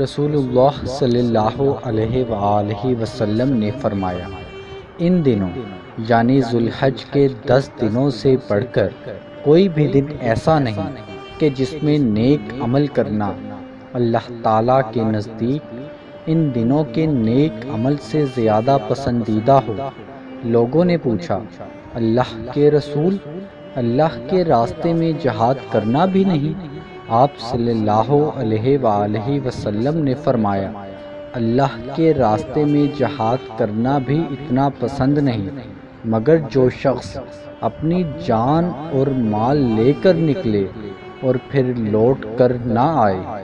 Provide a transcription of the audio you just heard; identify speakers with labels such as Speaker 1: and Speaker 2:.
Speaker 1: رسول اللہ صلی اللہ علیہ وآلہ وسلم نے فرمایا، ان دنوں یعنی ذوالحج کے 10 دنوں سے بڑھ کر کوئی بھی دن ایسا نہیں کہ جس میں نیک عمل کرنا اللہ تعالیٰ کے نزدیک ان دنوں کے نیک عمل سے زیادہ پسندیدہ ہو۔ لوگوں نے پوچھا، اللہ کے رسول، اللہ کے راستے میں جہاد کرنا بھی نہیں؟ آپ صلی اللہ علیہ وآلہ وسلم نے فرمایا، اللہ کے راستے میں جہاد کرنا بھی اتنا پسند نہیں، مگر جو شخص اپنی جان اور مال لے کر نکلے اور پھر لوٹ کر نہ آئے